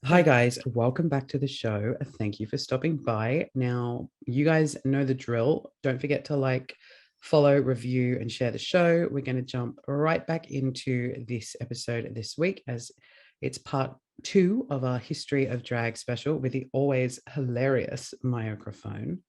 Hi, guys. Welcome back to the show. Thank you for stopping by. Now, you guys know the drill. Don't forget to follow, review, and share the show. We're going to jump right back into this episode this week as it's part two of our History of Drag special with the always hilarious Mya Crafone.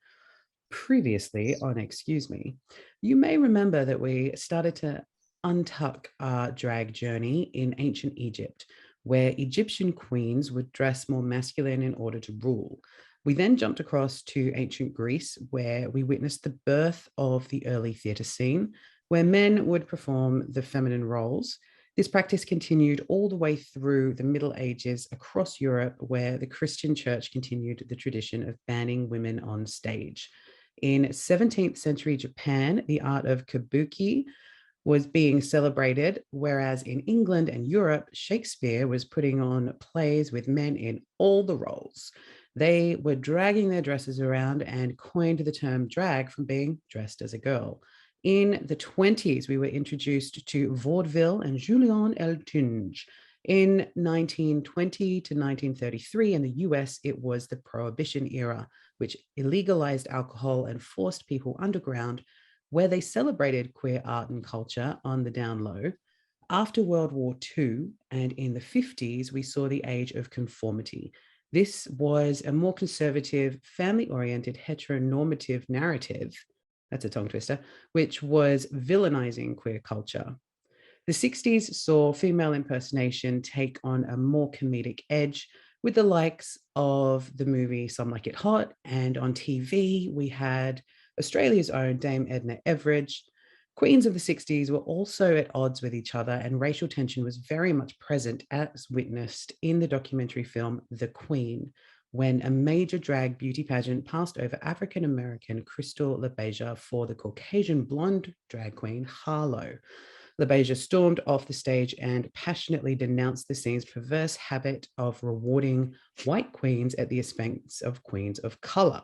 Previously on Excuse Me, you may remember that we started to untuck our drag journey in ancient Egypt, where Egyptian queens would dress more masculine in order to rule. We then jumped across to ancient Greece, where we witnessed the birth of the early theatre scene, where men would perform the feminine roles. This practice continued all the way through the Middle Ages across Europe, where the Christian church continued the tradition of banning women on stage. In 17th century Japan, the art of kabuki was being celebrated, whereas in England and Europe, Shakespeare was putting on plays with men in all the roles. They were dragging their dresses around and coined the term drag from being dressed as a girl. In the 20s, we were introduced to vaudeville and Julien Eltinge. In 1920 to 1933 in the US, it was the Prohibition era, which illegalized alcohol and forced people underground, where they celebrated queer art and culture on the down low. After World War II and in the 50s, we saw the age of conformity. This was a more conservative, family-oriented, heteronormative narrative, that's a tongue twister, which was villainizing queer culture. The 60s saw female impersonation take on a more comedic edge with the likes of the movie Some Like It Hot, and on TV we had Australia's own Dame Edna Everage. Queens of the 60s were also at odds with each other, and racial tension was very much present, as witnessed in the documentary film The Queen, when a major drag beauty pageant passed over African-American Crystal LaBeija for the Caucasian blonde drag queen Harlow. LaBeija stormed off the stage and passionately denounced the scene's perverse habit of rewarding white queens at the expense of queens of color.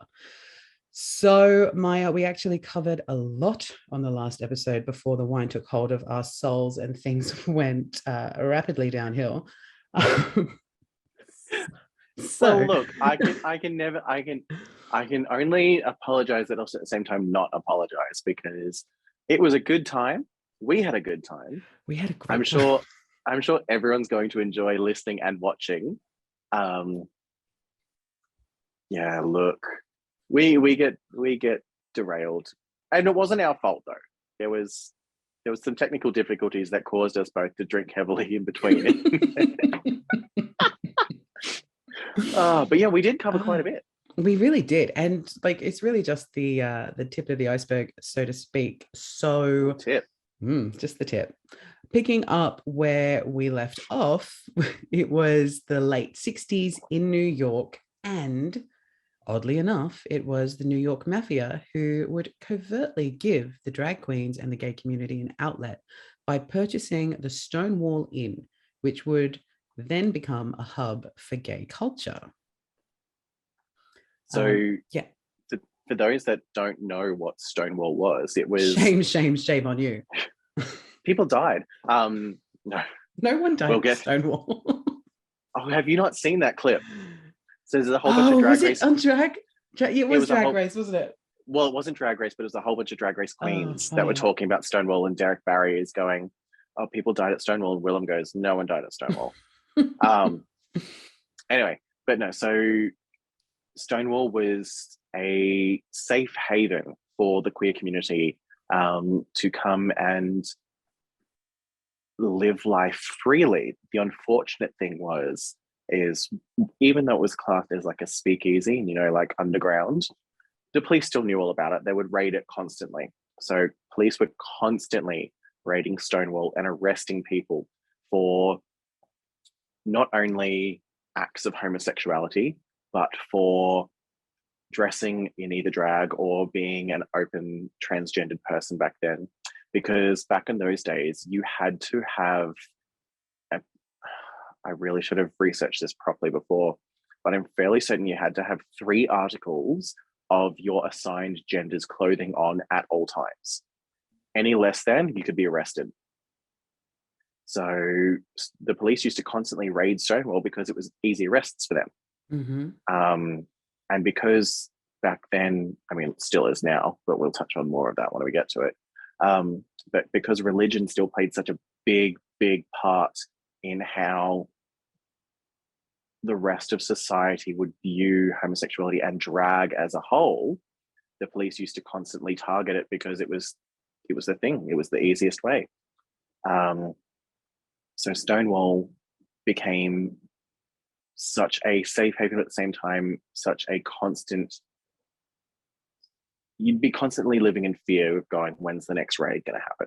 So, Mya, we actually covered a lot on the last episode before the wine took hold of our souls and things went rapidly downhill. Well, so, look, I can only apologize and also at the same time not apologize because it was a good time. We had a good time. we had a I'm great time. sure, I'm sure everyone's going to enjoy listening and watching. Um, yeah, look, we get derailed, and it wasn't our fault though. There was some technical difficulties that caused us both to drink heavily in between. But yeah, we did cover quite a bit. We really did, and it's really just the tip of the iceberg, so to speak. So, Tip. just the tip. Picking up where we left off, it was the late 60s in New York, and oddly enough, it was the New York Mafia who would covertly give the drag queens and the gay community an outlet by purchasing the Stonewall Inn, which would then become a hub for gay culture. So Yeah. for those that don't know what Stonewall was, it was Shame on you. people died. No, No one died we'll at get. Stonewall. Oh, have you not seen that clip? So there's a whole bunch of Oh, drag was it race. on drag? It It was was a Drag whole. Race, wasn't it? Well, it wasn't drag race, but it was a whole bunch of drag race Oh, queens that were funny. talking about Stonewall, and Derek Barry is going, "Oh, people died at Stonewall," and Willem goes, "No one died at Stonewall." um. Anyway, but no. So Stonewall was a safe haven for the queer community to come and live life freely. The unfortunate thing is even though it was classed as like a speakeasy, like underground, the police still knew all about it. They would raid it constantly. So police were constantly raiding Stonewall and arresting people for not only acts of homosexuality, but for dressing in either drag or being an open transgendered person back then. Because back in those days, you had to have, I really should have researched this properly before, but I'm fairly certain you had to have 3 articles of your assigned gender's clothing on at all times. Any less than, you could be arrested. So the police used to constantly raid Stonewall because it was easy arrests for them. Mm-hmm. And because back then, I mean, it still is now, but we'll touch on more of that when we get to it. But because religion still played such a big, big part in how the rest of society would view homosexuality and drag as a whole, the police used to constantly target it because it was the thing. It was the easiest way. So Stonewall became such a safe haven, at the same time, such a constant. You'd be constantly living in fear of going, when's the next raid going to happen?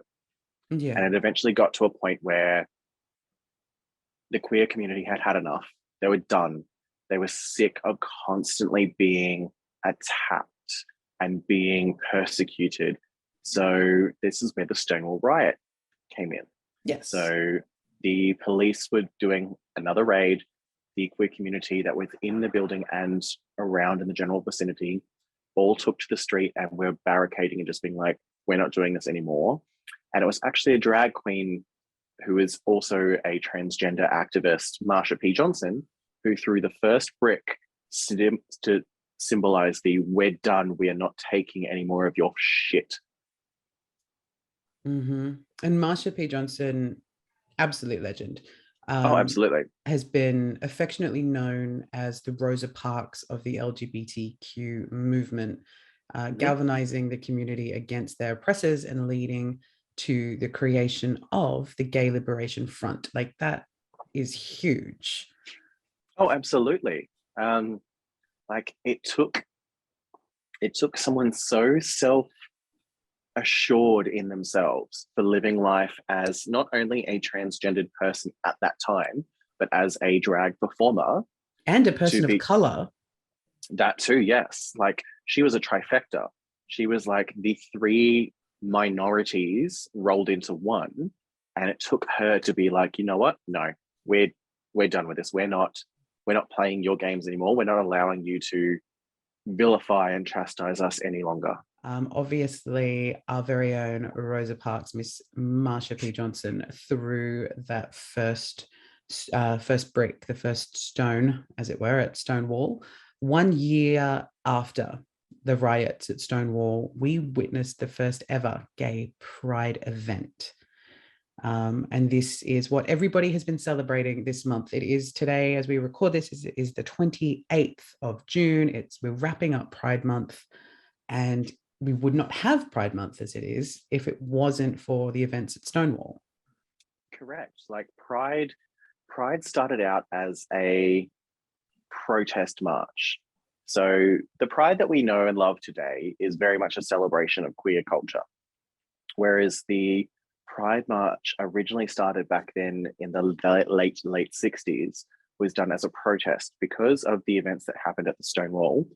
Yeah. And it eventually got to a point where the queer community had had enough. They were done. They were sick of constantly being attacked and being persecuted. So this is where the Stonewall riot came in. Yes. So the police were doing another raid. The queer community that was in the building and around in the general vicinity all took to the street and were barricading and just being like, we're not doing this anymore. And it was actually a drag queen who is also a transgender activist, Marsha P. Johnson, who threw the first brick to symbolize the we're done, we are not taking any more of your shit. Mm-hmm. And Marsha P. Johnson, absolute legend. Oh, absolutely. Has been affectionately known as the Rosa Parks of the LGBTQ movement, galvanizing the community against their oppressors and leading to the creation of the Gay Liberation Front. Like, that is huge. Oh, absolutely. Like it took someone so self-assured in themselves for living life as not only a transgendered person at that time, but as a drag performer. And a person of color. That too, yes. Like she was a trifecta. She was like the three minorities rolled into one. And it took her to be like, you know what? No, we're done with this. We're not playing your games anymore. We're not allowing you to vilify and chastise us any longer. Obviously, our very own Rosa Parks, Miss Marsha P. Johnson, threw that first brick, the first stone, as it were, at Stonewall. 1 year after the riots at Stonewall, we witnessed the first ever gay pride event. And this is what everybody has been celebrating this month. It is today, as we record this, is the 28th of June. We're wrapping up Pride Month, and we would not have Pride Month as it is if it wasn't for the events at Stonewall. Correct. Like Pride started out as a protest march. So the Pride that we know and love today is very much a celebration of queer culture. Whereas the Pride March originally started back then in the late 60s, was done as a protest because of the events that happened at the Stonewall.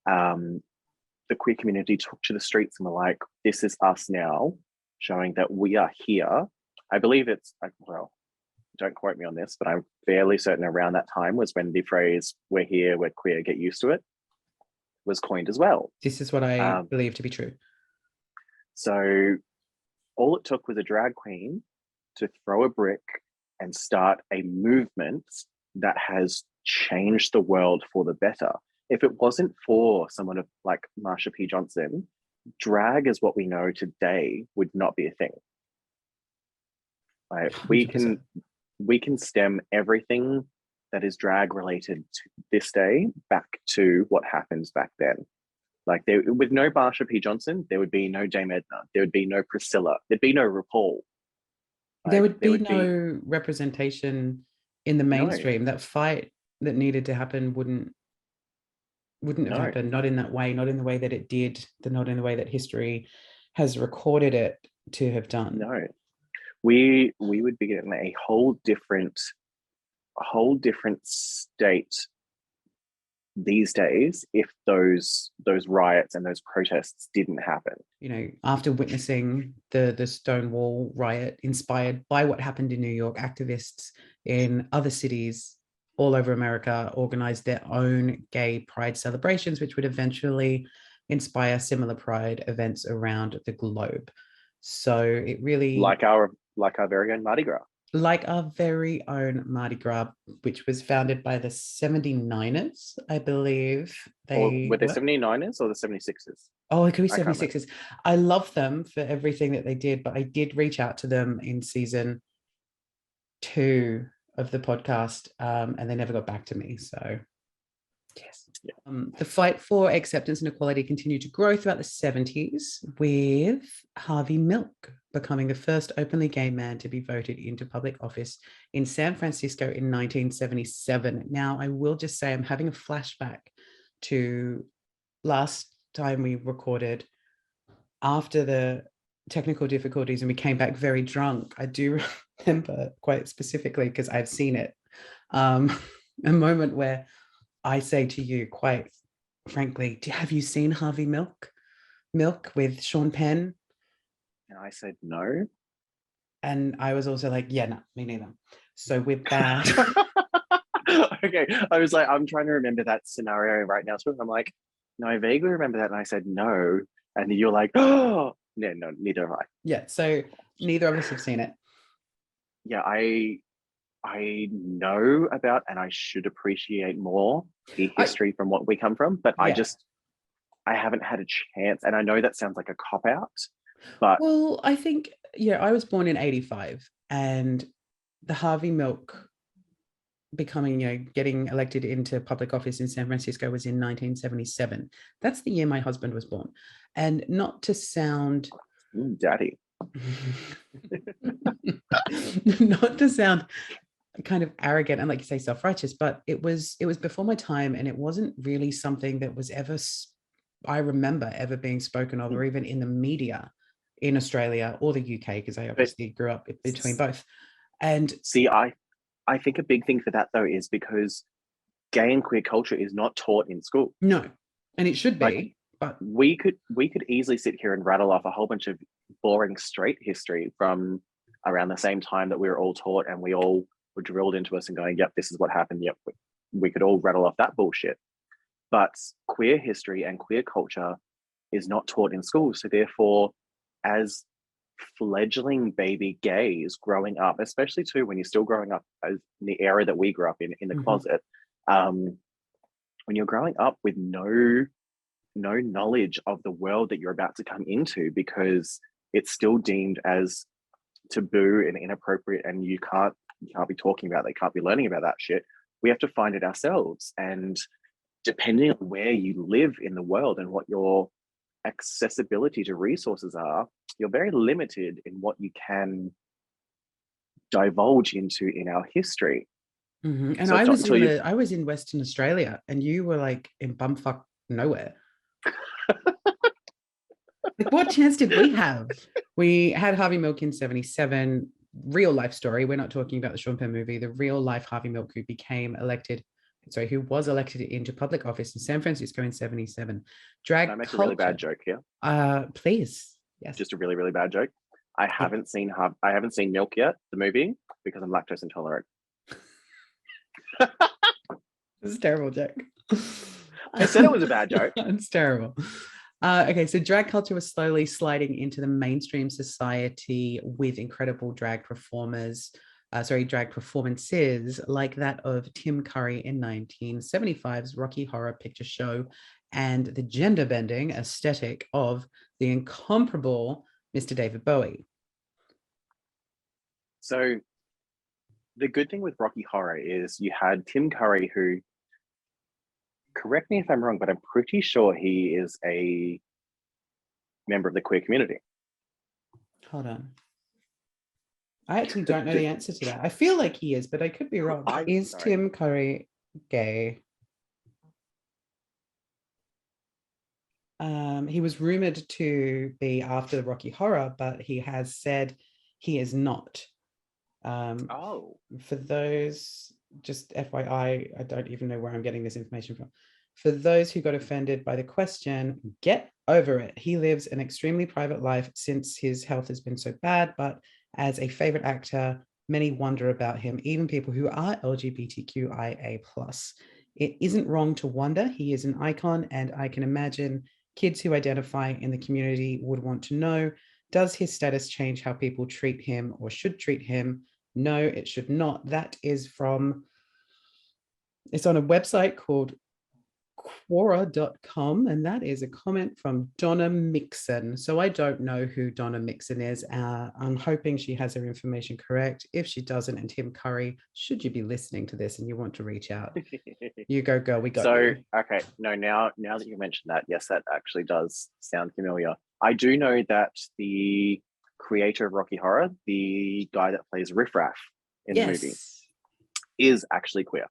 The queer community took to the streets and were like, this is us now, showing that we are here. I believe it's, well, don't quote me on this, but I'm fairly certain around that time was when the phrase, we're here, we're queer, get used to it, was coined as well. This is what I believe to be true. So all it took was a drag queen to throw a brick and start a movement that has changed the world for the better. If it wasn't for someone like Marsha P. Johnson, drag as what we know today would not be a thing. Like we can stem everything that is drag related to this day back to what happens back then. Like with no Marsha P. Johnson, there would be no Dame Edna, there would be no Priscilla, there'd be no RuPaul. Like, there would be no representation in the mainstream. No. That fight that needed to happen wouldn't have happened, not in that way, not in the way that it did, not in the way that history has recorded it to have done. No, we would be in a whole different state these days if those riots and those protests didn't happen. You know, after witnessing the Stonewall riot, inspired by what happened in New York, activists in other cities all over America organized their own gay pride celebrations, which would eventually inspire similar pride events around the globe. So it really, like our very own Mardi Gras. like our very own Mardi Gras, which was founded by the 79ers, I believe Or they were they were. 79ers or the 76ers? Oh, it could be I can't remember. 76ers. I love them for everything that they did, but I did reach out to them in season 2 of the podcast, and they never got back to me. So, yes. Yeah. The fight for acceptance and equality continued to grow throughout the 70s, with Harvey Milk becoming the first openly gay man to be voted into public office in San Francisco in 1977. Now, I will just say I'm having a flashback to last time we recorded after the technical difficulties and we came back very drunk. I do remember quite specifically, because I've seen it, a moment where I say to you quite frankly, have you seen Harvey Milk with Sean Penn? And I said no. And I was also like, yeah, no, me neither. So with that, Okay. I was like, I'm trying to remember that scenario right now. So I'm like, no, I vaguely remember that. And I said no. And you're like, oh, no, no, neither have I. yeah, so neither of us have seen it. Yeah, I know about and I should appreciate more the I history from what we come from, but Yeah. I haven't had a chance. And I know that sounds like a cop out, but Well, I think, I was born in 85, and the Harvey Milk becoming, getting elected into public office in San Francisco was in 1977. That's the year my husband was born. And not to sound daddy. not to sound kind of arrogant and, like you say, self-righteous, but it was before my time, and it wasn't really something that was ever, I remember, ever being spoken of, or even in the media in Australia or the UK, because I But obviously grew up between both. And see, I think a big thing for that though is because gay and queer culture is not taught in school. no, and it should Like be, but we could easily sit here and rattle off a whole bunch of boring straight history from around the same time that we were all taught and we all were drilled into us and going, yep, this is what happened. Yep, we could all rattle off that bullshit. But queer history and queer culture is not taught in school. So therefore, as fledgling baby gays growing up, especially too when you're still growing up as in the era that we grew up in the closet, when you're growing up with no knowledge of the world that you're about to come into, because it's still deemed as taboo and inappropriate, and you can't be talking about that, can't be learning about that shit. We have to find it ourselves, and depending on where you live in the world and what your accessibility to resources are, you're very limited in what you can divulge into in our history. And So I it's not was until you I was in Western Australia, and you were like in bumfuck nowhere. Like, what chance did we have? We had Harvey Milk in 77, real life story. We're not talking about the Sean Penn movie, the real life Harvey Milk who was elected into public office in San Francisco in 77. can I Drag make a really bad culture. joke here? Please. Yes. Just a really, really bad joke. I haven't seen Milk yet, the movie, because I'm lactose intolerant. This is a terrible joke. I said it was a bad joke. It's terrible. Okay, so drag culture was slowly sliding into the mainstream society with incredible drag performances like that of Tim Curry in 1975's Rocky Horror Picture Show, and the gender bending aesthetic of the incomparable Mr. David Bowie. So the good thing with Rocky Horror is you had Tim Curry, who, correct me if I'm wrong, but I'm pretty sure he is a member of the queer community. Hold on. I actually don't know the answer to that. I feel like he is, but I could be wrong. Is Tim Curry gay? He was rumored to be after the Rocky Horror, but he has said he is not. For those, just FYI, I don't even know where I'm getting this information from. For those who got offended by the question, get over it. He lives an extremely private life since his health has been so bad, but as a favorite actor, many wonder about him, even people who are LGBTQIA+. It isn't wrong to wonder. He is an icon, and I can imagine kids who identify in the community would want to know, does his status change how people treat him or should treat him? No, it should not. That is from, it's on a website called Quora.com, and that is a comment from Donna Mixon. So I don't know who Donna Mixon is. I'm hoping she has her information correct. If she doesn't, and Tim Curry, should you be listening to this and you want to reach out, you go, girl, we got So, you. okay, no, now that you mentioned that, yes, that actually does sound familiar. I do know that the creator of Rocky Horror, the guy that plays Riff Raff in the movie, Yes. is actually queer.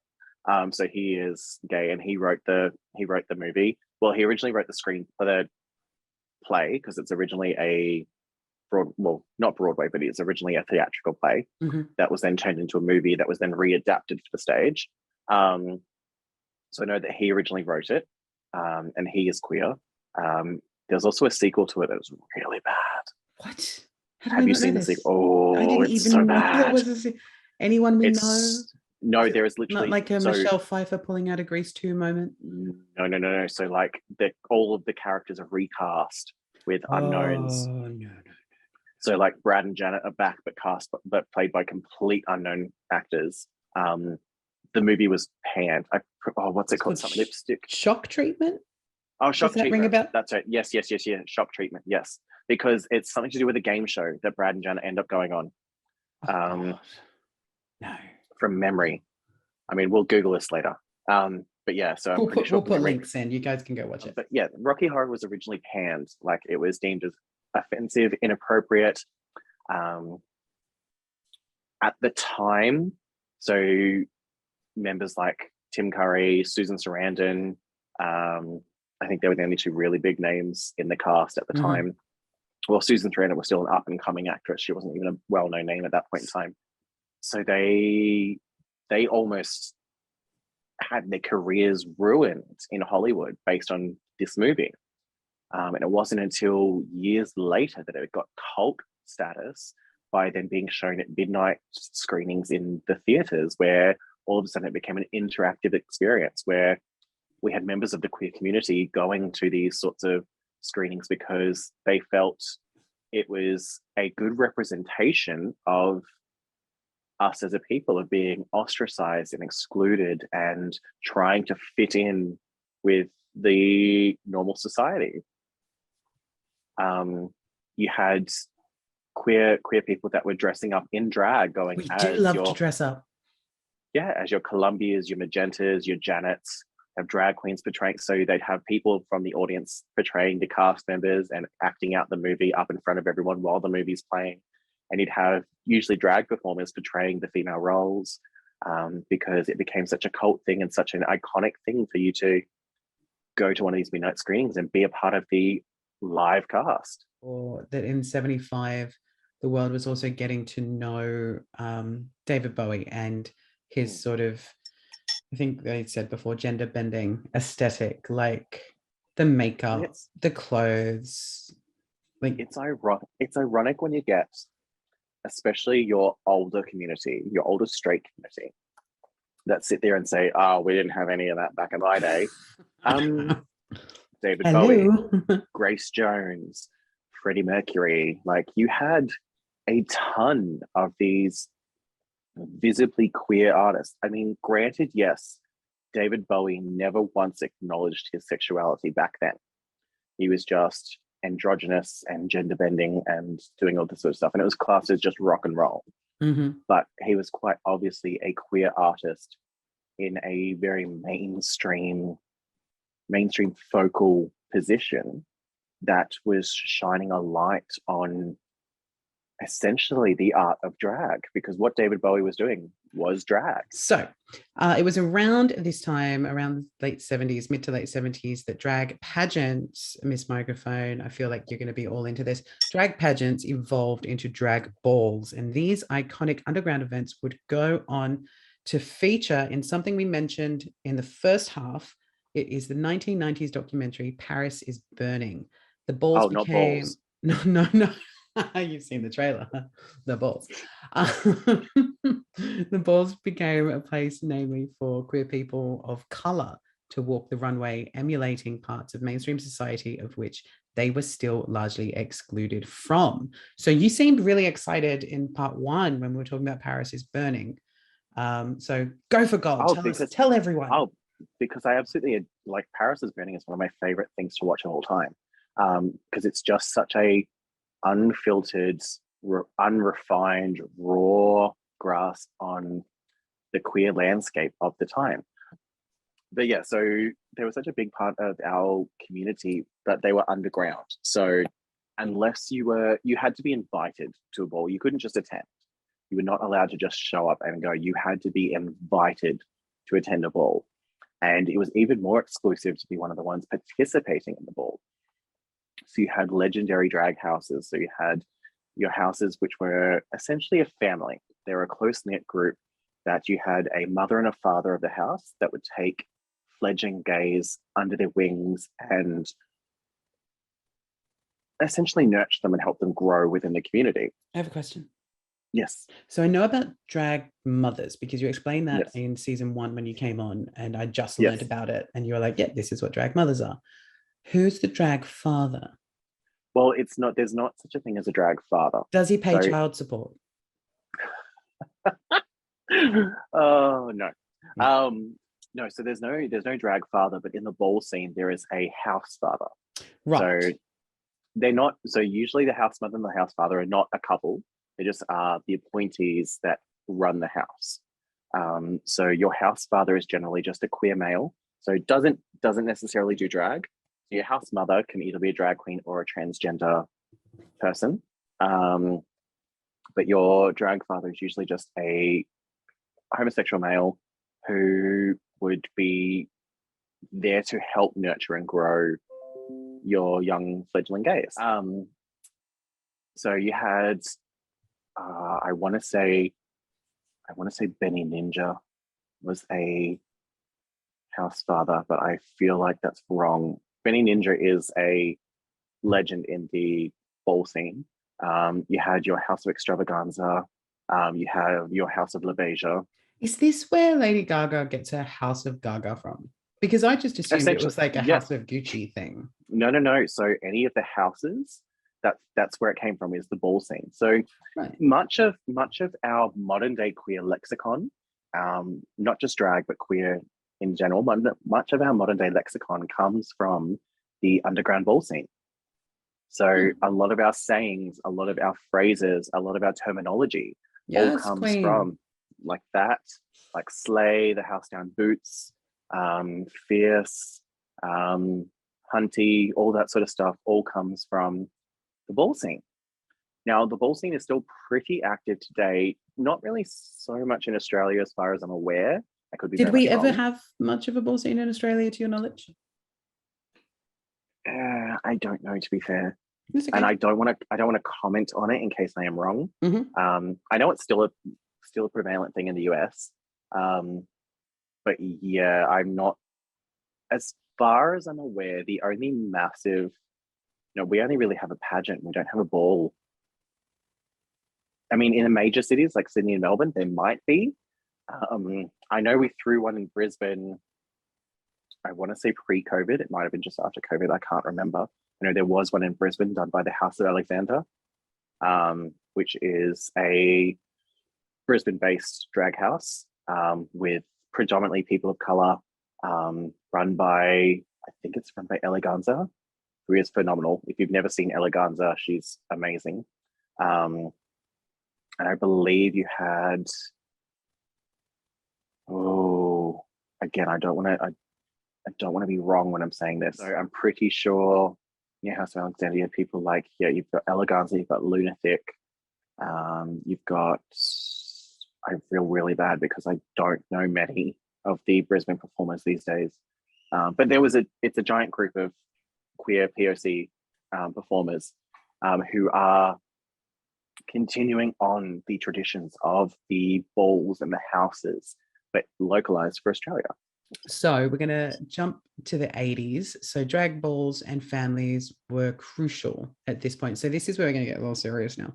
So he is gay, and he wrote the movie. Well, he originally wrote the screen for the play because it's originally a not Broadway, but it's originally a theatrical play that was then turned into a movie that was then readapted for the stage. So I know that he originally wrote it, and he is queer. There's also a sequel to it that was really bad. What? Have you seen the sequel? Oh, I didn't it's even so know there bad. was anyone we know. No, there is Not literally like a Michelle Pfeiffer pulling out a Grease 2 moment. No. So like all of the characters are recast with unknowns. Oh no. So like Brad and Janet are back, but played by complete unknown actors. The movie was panned. What's it called? Some lipstick. Shock treatment. Oh, shock Does that treatment. ring a bell? That's right. Yes. Shock treatment. Yes, because it's something to do with a game show that Brad and Janet end up going on. No. From memory. I mean, we'll Google this later. But yeah, so I'm pretty sure we'll put links in. You guys can go watch it. But yeah, Rocky Horror was originally panned. Like it was deemed as offensive, inappropriate. At the time, so members like Tim Curry, Susan Sarandon, I think they were the only two really big names in the cast at the time. Well, Susan Sarandon was still an up and coming actress. She wasn't even a well-known name at that point in time. So they almost had their careers ruined in Hollywood based on this movie. And it wasn't until years later that it got cult status by then being shown at midnight screenings in the theaters, where all of a sudden it became an interactive experience where we had members of the queer community going to these sorts of screenings because they felt it was a good representation of us as a people, of being ostracized and excluded and trying to fit in with the normal society. You had queer people that were dressing up in drag, going we as do love to dress up. Yeah, as your Columbias, your Magentas, your Janets, have drag queens portraying. So they'd have people from the audience portraying the cast members and acting out the movie up in front of everyone while the movie's playing. And you'd have usually drag performers portraying the female roles, because it became such a cult thing and such an iconic thing for you to go to one of these midnight screenings and be a part of the live cast. Or that in 75, the world was also getting to know David Bowie and his sort of, I think they said before, gender bending aesthetic, like the makeup, the clothes. Like it's ironic when you get, especially your older community, your older straight community, that sit there and say, "Oh, we didn't have any of that back in my day." David Bowie, Grace Jones, Freddie Mercury, like you had a ton of these visibly queer artists. I mean, granted, yes, David Bowie never once acknowledged his sexuality back then. He was just androgynous and gender bending and doing all this sort of stuff. And it was classed as just rock and roll. But he was quite obviously a queer artist in a very mainstream focal position that was shining a light on essentially the art of drag, because what David Bowie was doing was drag. So it was around this time, around the late 70s, mid to late 70s, that drag pageants, Miss Microphone, I feel like you're going to be all into this, drag pageants evolved into drag balls. And these iconic underground events would go on to feature in something we mentioned in the first half. It is the 1990s documentary, Paris is Burning. The balls became... Not balls. No. You've seen the trailer, the balls. The balls became a place, namely, for queer people of color to walk the runway, emulating parts of mainstream society of which they were still largely excluded from. So you seemed really excited in part one when we were talking about Paris is Burning. So go for gold. Oh, Tell everyone. oh, because I absolutely like Paris is Burning is one of my favorite things to watch of all time. Because it's just such a unfiltered, unrefined, raw grasp on the queer landscape of the time. But yeah, so there was such a big part of our community that they were underground. So unless you had to be invited to a ball, you couldn't just attend. You were not allowed to just show up and go. You had to be invited to attend a ball. And it was even more exclusive to be one of the ones participating in the ball. So you had legendary drag houses. So you had your houses, which were essentially a family. They were a close-knit group that you had a mother and a father of the house that would take fledgling gays under their wings and essentially nurture them and help them grow within the community. I have a question. Yes. So I know about drag mothers because you explained that Yes. in season 1 when you came on, and I just Yes. learned about it. And you were like, yeah, this is what drag mothers are. Who's the drag father? Well, it's not, there's not such a thing as a drag father. Does he pay So- child support? Oh no. No, so there's no drag father, but in the ball scene there is a house father. Right. So they're not, so usually the house mother and the house father are not a couple. They just are the appointees that run the house. So your house father is generally just a queer male. So doesn't necessarily do drag. So your house mother can either be a drag queen or a transgender person. But your drag father is usually just a homosexual male who would be there to help nurture and grow your young fledgling gays. So you had, I want to say Benny Ninja was a house father, but I feel like that's wrong. Benny Ninja is a legend in the ball scene. You had your House of Extravaganza. You have your House of La Beja. Is this where Lady Gaga gets her House of Gaga from? Because I just assumed it was like a yeah. House of Gucci thing. No. So any of the houses, that's where it came from, is the ball scene. So Right. much of our modern day queer lexicon, not just drag but queer in general, much of our modern day lexicon comes from the underground ball scene. So a lot of our sayings, a lot of our phrases, a lot of our terminology all comes queen. from like that, like slay, the house down boots, fierce, hunty, all that sort of stuff all comes from the ball scene. Now, the ball scene is still pretty active today, not really so much in Australia as far as I'm aware. I could be Did we ever wrong. have much of a ball scene in Australia, to your knowledge? I don't know, to be fair. Okay. And I don't want to comment on it in case I am wrong. Mm-hmm. I know it's still a prevalent thing in the US, but yeah, I'm not. As far as I'm aware, the only massive, we only really have a pageant. We don't have a ball. I mean, in the major cities like Sydney and Melbourne, there might be. I know we threw one in Brisbane. I want to say pre-COVID. It might have been just after COVID. I can't remember. I know there was one in Brisbane done by the House of Alexander, which is a Brisbane-based drag house with predominantly people of color, run by Eleganza, who is phenomenal. If you've never seen Eleganza, she's amazing. And I believe you had, again, I don't want to be wrong when I'm saying this. So I'm pretty sure House of Alexandria people like, you've got Eleganza, you've got Lunatic, you've got, I feel really bad because I don't know many of the Brisbane performers these days. But it's a giant group of queer POC performers who are continuing on the traditions of the balls and the houses, but localized for Australia. So we're going to jump to the 80s. So drag balls and families were crucial at this point. So this is where we're going to get a little serious now.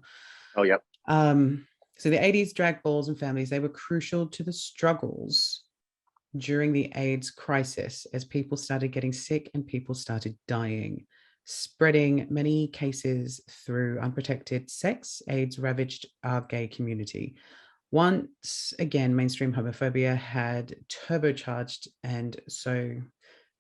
Oh, yep. So the 80s drag balls and families, they were crucial to the struggles during the AIDS crisis as people started getting sick and people started dying. Spreading many cases through unprotected sex, AIDS ravaged our gay community. Once again, mainstream homophobia had turbocharged, and so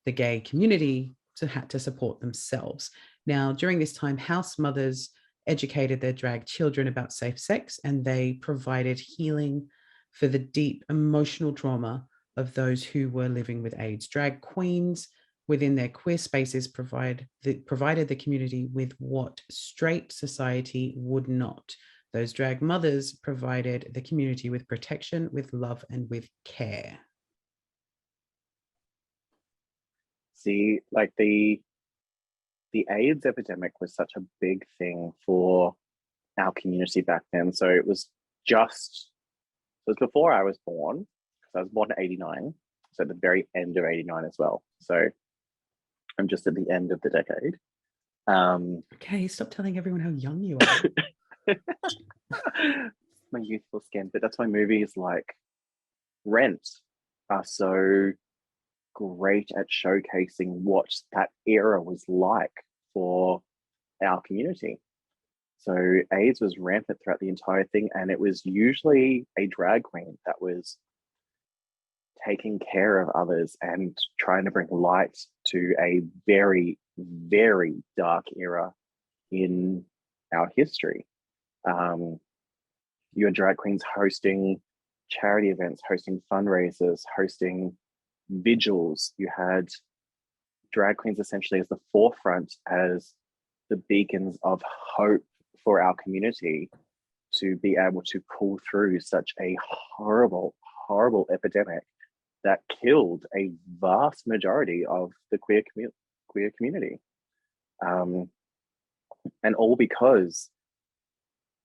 the gay community had to support themselves. Now, during this time, house mothers educated their drag children about safe sex, and they provided healing for the deep emotional trauma of those who were living with AIDS. Drag queens within their queer spaces provided the community with what straight society would not. Those drag mothers provided the community with protection, with love, and with care. See, like the AIDS epidemic was such a big thing for our community back then. So it was before I was born, because I was born in 89. So at the very end of 89 as well. So I'm just at the end of the decade. Okay, stop telling everyone how young you are. My youthful skin, but that's why movies like Rent are so great at showcasing what that era was like for our community. So AIDS was rampant throughout the entire thing, and it was usually a drag queen that was taking care of others and trying to bring light to a very, very dark era in our history. You had drag queens hosting charity events, hosting fundraisers, hosting vigils. You had drag queens essentially as the forefront, as the beacons of hope for our community to be able to pull through such a horrible, horrible epidemic that killed a vast majority of the queer community. And all because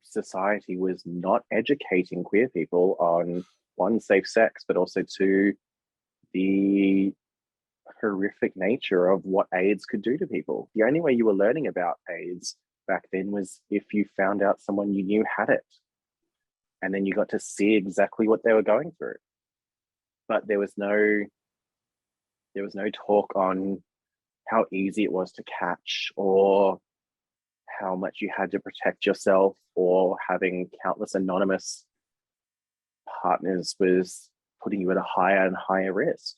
society was not educating queer people on, one, safe sex, but also two, the horrific nature of what AIDS could do to people. The only way you were learning about AIDS back then was if you found out someone you knew had it, and then you got to see exactly what they were going through. But there was no talk on how easy it was to catch, or how much you had to protect yourself, or having countless anonymous partners was putting you at a higher and higher risk.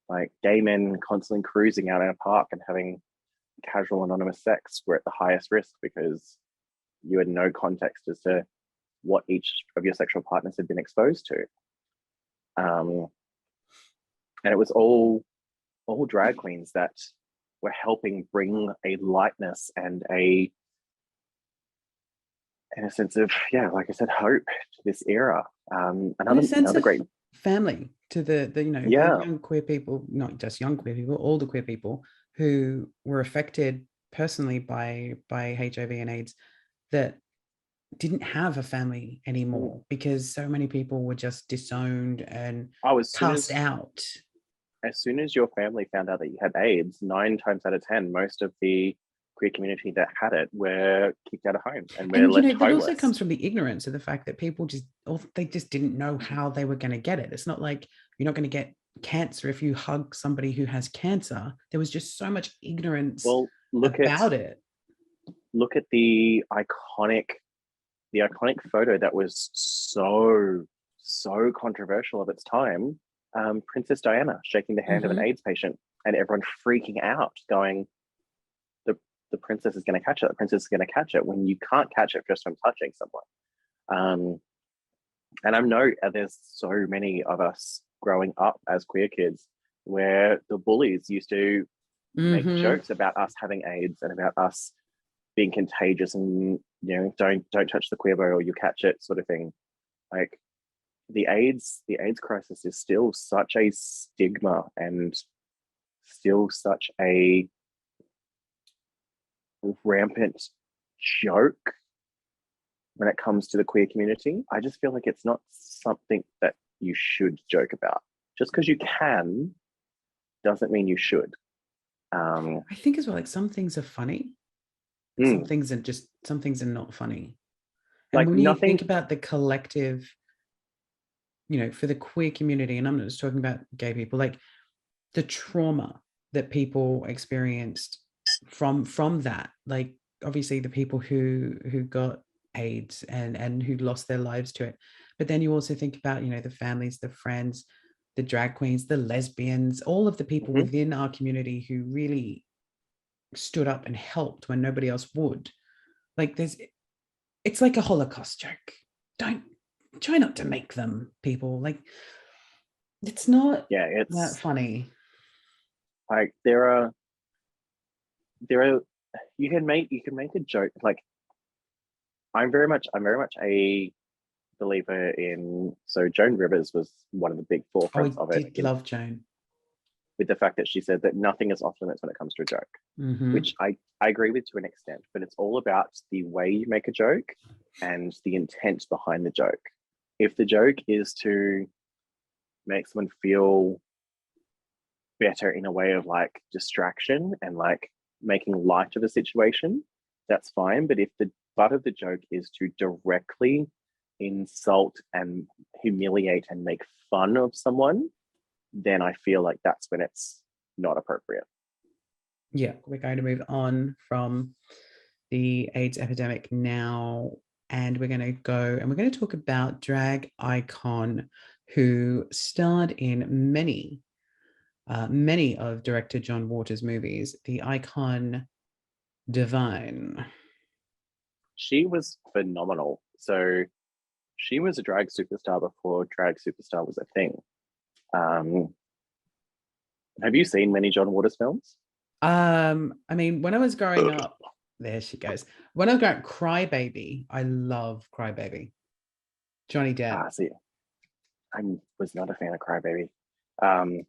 Like gay men constantly cruising out in a park and having casual anonymous sex were at the highest risk, because you had no context as to what each of your sexual partners had been exposed to. And it was all drag queens that were helping bring a lightness and a sense of, yeah, like I said, hope to this era. Another great family to the the young queer people, not just young queer people, all the queer people who were affected personally by HIV and AIDS, that didn't have a family anymore because so many people were just disowned and cast out. As soon as your family found out that you had AIDS, 9 times out of 10, most of the queer community that had it were kicked out of home and were left homeless. That also comes from the ignorance of the fact that people just didn't know how they were going to get it. It's not like you're not going to get cancer if you hug somebody who has cancer. There was just so much ignorance about it. Look at the iconic photo that was so controversial of its time. Princess Diana shaking the hand of an AIDS patient, and everyone freaking out, going, the princess is going to catch it. The princess is going to catch it, when you can't catch it just from touching someone. And I know there's so many of us growing up as queer kids where the bullies used to make jokes about us having AIDS and about us being contagious, and don't touch the queer boy or you catch it, sort of thing. Like the AIDS crisis is still such a stigma and still such a rampant joke when it comes to the queer community. I just feel like it's not something that you should joke about. Just because you can doesn't mean you should. I think as well, like some things are funny, some things are not funny. And like when you think about the collective, for the queer community, and I'm not just talking about gay people, like the trauma that people experienced from that, like obviously the people who got AIDS and who lost their lives to it, but then you also think about, you know, the families, the friends, the drag queens, the lesbians, all of the people Mhm. within our community who really stood up and helped when nobody else would. Like it's like a Holocaust joke. Don't try not to make them, people. Like it's not Yeah, that it's funny. like there are you can make a joke. Like I'm very much a believer in, so Joan Rivers was one of the big Oh, I forefronts of it, did in love Joan. with the fact that she said that nothing is off limits when it comes to a joke, Mm-hmm. which I agree with to an extent, but it's all about the way you make a joke and the intent behind the joke. If the joke is to make someone feel better in a way of like distraction and like making light of a situation, that's fine. But if the butt of the joke is to directly insult and humiliate and make fun of someone, then I feel like that's when it's not appropriate. Yeah, we're going to move on from the AIDS epidemic now, and we're going to go and we're going to talk about drag icon who starred in many of director John Waters' movies, the icon Divine. She was phenomenal. So she was a drag superstar before drag superstar was a thing. Um, have you seen many John Waters films? I mean, when I was growing up, there she goes. When I was growing up, Crybaby, I love Crybaby. Johnny Depp. See, I was not a fan of Crybaby. Um,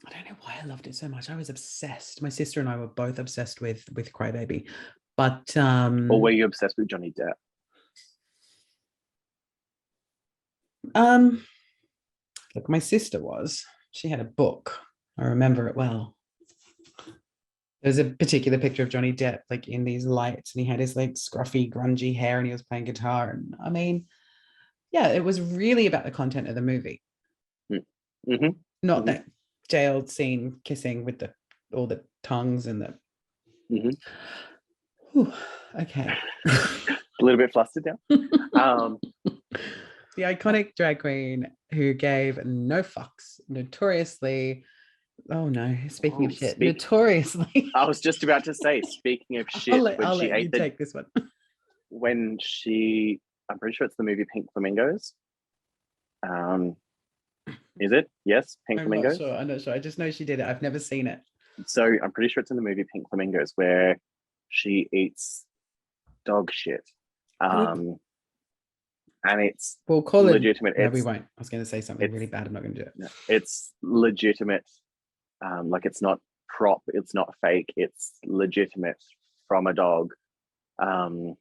I don't know why I loved it so much. I was obsessed. My sister and I were both obsessed with Crybaby. But or were you obsessed with Johnny Depp? um look, my sister was. She had a book. I remember it well. There's a particular picture of Johnny Depp like in these lights, and he had his like scruffy, grungy hair, and he was playing guitar. And I mean, yeah, it was really about the content of the movie, Mm-hmm. not Mm-hmm. that jailed scene kissing with the all the tongues and the. Mm-hmm. Whew, okay. A little bit flustered now. Um, The iconic drag queen who gave no fucks, notoriously. Oh no! Speaking of oh, shit, notoriously. I was just about to say, speaking of shit, I'll let you take this one. when she, I'm pretty sure it's the movie Pink Flamingos. Um, is it? Yes, Pink I'm not Flamingos. sure. I'm not sure. I just know she did it. I've never seen it. So I'm pretty sure it's in the movie Pink Flamingos where she eats dog shit. Um, and it's We'll call it. legitimate. No, we won't. I was going to say something It's really bad. I'm not going to do it. it's legitimate. Like it's not prop, it's not fake, it's legitimate from a dog. Um,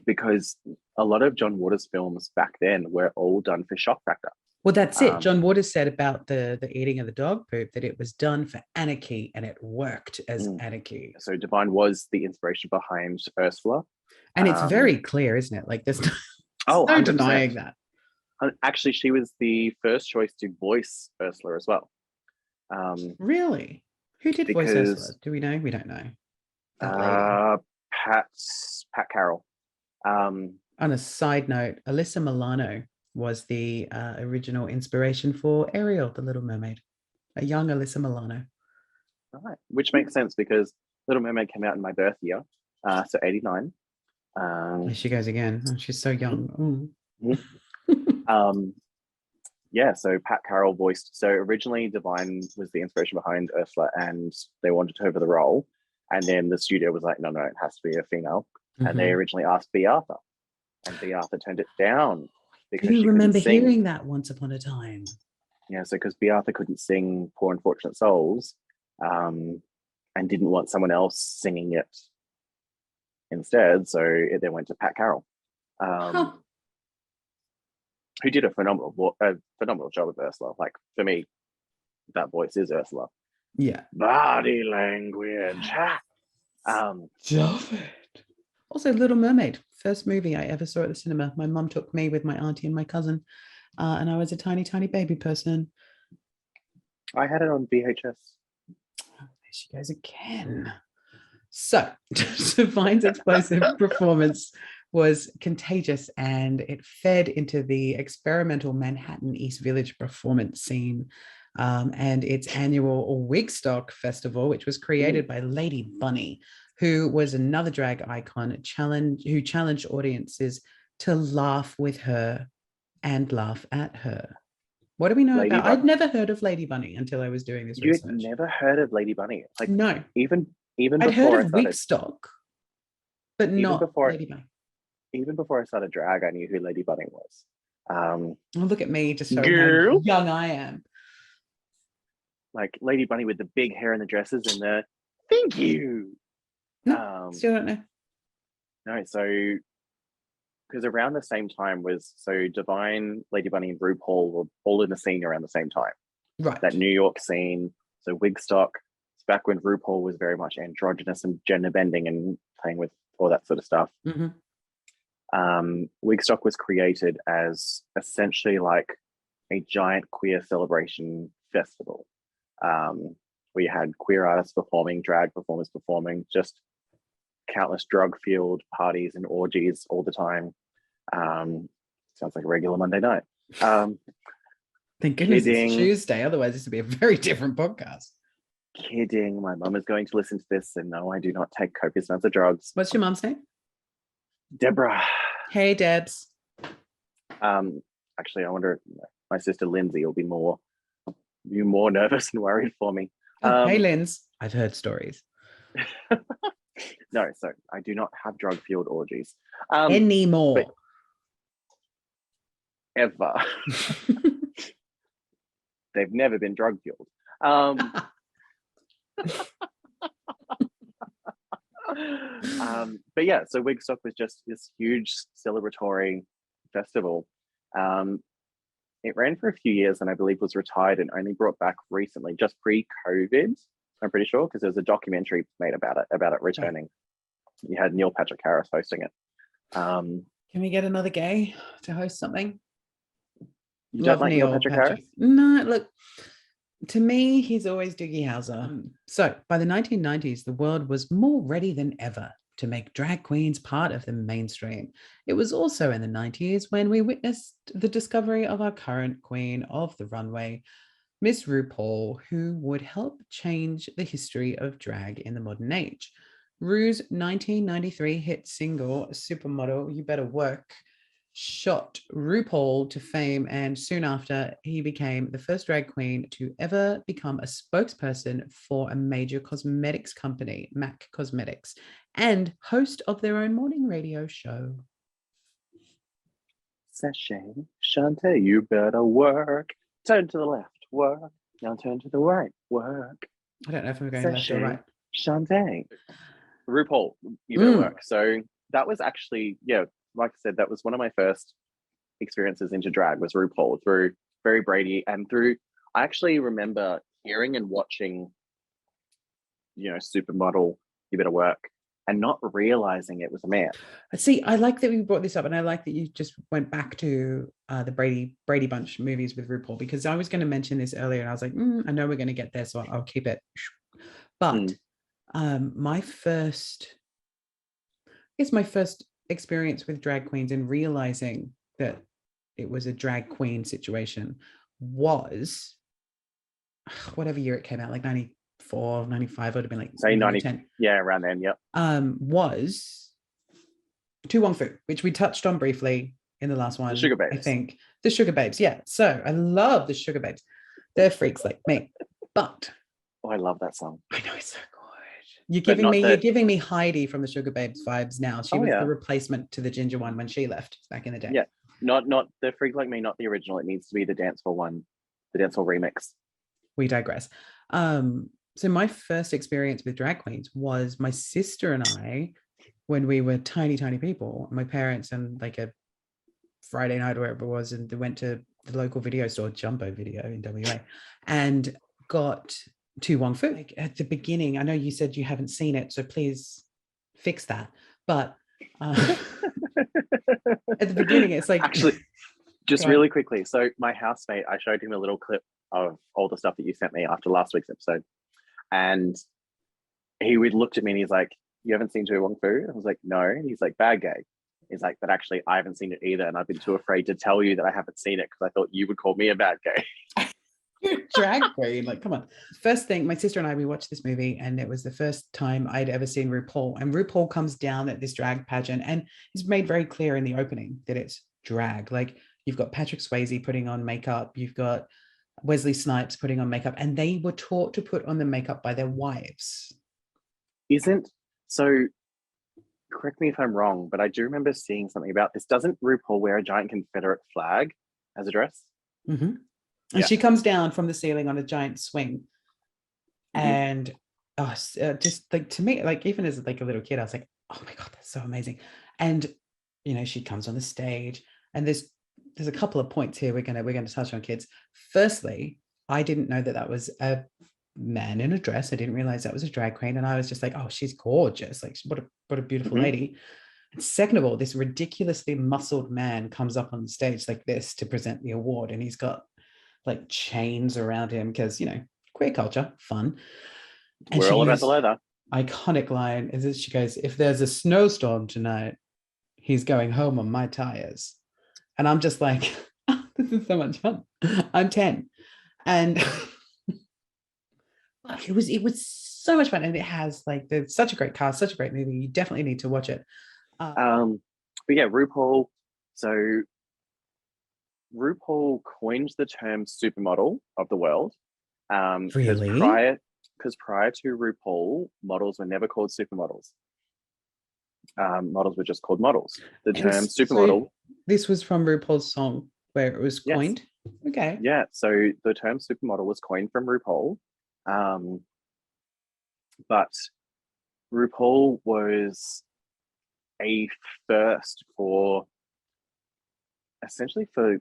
because a lot of John Waters films back then were all done for shock factor. Well, that's it. Um, John Waters said about the eating of the dog poop that it was done for anarchy and it worked as anarchy. so Divine was the inspiration behind Ursula. And it's very clear, isn't it? Like there's no, Oh, no 100%. denying that. Actually, she was the first choice to voice Ursula as well. Really? Who did voice Ursula? Because Do we know? We don't know. That lady. Pat Carroll. On a side note, Alyssa Milano was the original inspiration for Ariel, the Little Mermaid, a young Alyssa Milano. Right, which makes sense because Little Mermaid came out in my birth year, so 89. There she goes again. Oh, she's so young. Yeah, so Pat Carroll voiced. So originally, Divine was the inspiration behind Ursula, and they wanted her for the role. And then the studio was like, no, no, it has to be a female. And they originally asked Bea Arthur, and Bea Arthur turned it down Do because you she couldn't remember sing. hearing that once upon a time? Yeah, so because Bea Arthur couldn't sing "Poor Unfortunate Souls," and didn't want someone else singing it instead, so it then went to Pat Carroll. Who did a phenomenal job of Ursula. Like for me, that voice is Ursula. Yeah. Body language. Love it. Also, Little Mermaid, first movie I ever saw at the cinema. My mum took me with my auntie and my cousin, and I was a tiny, tiny baby person. I had it on VHS. Oh, there she goes again. So Divine's explosive performance was contagious, and it fed into the experimental Manhattan East Village performance scene and its annual Wigstock Festival, which was created by Lady Bunny, who was another drag icon who challenged audiences to laugh with her and laugh at her. What do we know about? I'd never heard of Lady Bunny until I was doing this research. You'd never heard of Lady Bunny? Like, no. Even I'd before heard of Wigstock, but not Lady Bunny. Even before I started drag, I knew who Lady Bunny was. Oh, look at me, just showing how young I am. Like Lady Bunny with the big hair and the dresses and the thank you. No, still don't know. No, so because around the same time was Divine, Lady Bunny, and RuPaul were all in the scene around the same time. Right. That New York scene. So Wigstock. It's back when RuPaul was very much androgynous and gender bending and playing with all that sort of stuff. Mm-hmm. Wigstock was created as essentially like a giant queer celebration festival. We had queer artists performing, drag performers performing, just countless drug-fueled parties and orgies all the time. Sounds like a regular Monday night. Thank goodness it's Tuesday, otherwise this would be a very different podcast. Kidding. My mum is going to listen to this, and no, I do not take copious amounts of drugs. What's your mum's name? Deborah. Hey, Debs. Actually, I wonder if my sister Lindsay will be more nervous and worried for me. Hey, Linz. I've heard stories. No, so I do not have drug-fueled orgies. Anymore. Ever. They've never been drug-fueled. But yeah, so Wigstock was just this huge celebratory festival. It ran for a few years and I believe was retired and only brought back recently, just pre-COVID, I'm pretty sure, because there's a documentary made about it returning. Oh. You had Neil Patrick Harris hosting it. Can we get another gay to host something? You don't like Neil Patrick Harris? No, look, to me, he's always Doogie Howser. So by the 1990s, the world was more ready than ever to make drag queens part of the mainstream. It was also in the 90s when we witnessed the discovery of our current queen of the runway, Miss RuPaul, who would help change the history of drag in the modern age. Ru's 1993 hit single, Supermodel, You Better Work, shot RuPaul to fame, and soon after, he became the first drag queen to ever become a spokesperson for a major cosmetics company, MAC Cosmetics, and host of their own morning radio show. Sashay, Shantae, you better work. Turn to the left, work. Now turn to the right, work. I don't know if I'm going left or right. Shantae. RuPaul, you better work. So that was actually, like I said, that was one of my first experiences into drag was RuPaul through Very Brady and through, I actually remember hearing and watching, Supermodel, You Better Work, and not realizing it was a man. See, I like that we brought this up, and I like that you just went back to the Brady Bunch movies with RuPaul, because I was going to mention this earlier, and I was like, I know we're going to get there, so I'll keep it. But my first experience with drag queens and realizing that it was a drag queen situation was whatever year it came out, like 94, 95, would have been like say 90, yeah, around then, yep. Was Tu Wong Fu, which we touched on briefly in the last one. The Sugar Babes. I think the Sugar Babes, yeah. So I love the Sugar Babes. They're freaks like me, but I love that song. I know, it's so good. You're giving me Heidi from the Sugar Babes vibes now. She was the replacement to the ginger one when she left back in the day. Yeah, not the Freak Like Me, not the original. It needs to be the dancehall one, the dancehall remix. We digress. So my first experience with drag queens was my sister and I, when we were tiny people, my parents and like a Friday night or wherever it was, and they went to the local video store, Jumbo Video in WA, and got Tu Wong Fu. Like at the beginning, I know you said you haven't seen it, so please fix that. But at the beginning, it's like actually, just really quickly. So my housemate, I showed him a little clip of all the stuff that you sent me after last week's episode, and he would looked at me and he's like, "You haven't seen Tu Wong Fu?" I was like, "No." And he's like, "Bad gay." He's like, "But actually, I haven't seen it either, and I've been too afraid to tell you that I haven't seen it because I thought you would call me a bad gay." Drag queen, like, come on. First thing, my sister and I, we watched this movie, and it was the first time I'd ever seen RuPaul. And RuPaul comes down at this drag pageant, and it's made very clear in the opening that it's drag. Like, you've got Patrick Swayze putting on makeup, you've got Wesley Snipes putting on makeup, and they were taught to put on the makeup by their wives. Isn't so? Correct me if I'm wrong, but I do remember seeing something about this. Doesn't RuPaul wear a giant Confederate flag as a dress? Mm-hmm. And Yeah. she comes down from the ceiling on a giant swing. Mm-hmm. And just like, to me, like, even as like a little kid, I was like, oh my God, that's so amazing. And she comes on the stage, and there's a couple of points here we're gonna touch on, kids. Firstly, I didn't know that that was a man in a dress. I didn't realize that was a drag queen, and I was just like, oh, she's gorgeous. Like, what a beautiful Mm-hmm. lady. And second of all, this ridiculously muscled man comes up on the stage like this to present the award, and he's got like chains around him because queer culture, fun. And We're she all about the used leather. iconic line is that she goes, "If there's a snowstorm tonight, he's going home on my tires." And I'm just like, oh, this is so much fun. I'm 10. And it was so much fun. And it has like, there's such a great cast, such a great movie. You definitely need to watch it. Um, but yeah, RuPaul. So RuPaul coined the term supermodel of the world. Because Really? prior to RuPaul, models were never called supermodels. Models were just called models. The term So supermodel, this was from RuPaul's song where it was yes, coined. Okay. yeah. So the term supermodel was coined from RuPaul, um, but RuPaul was a first for essentially for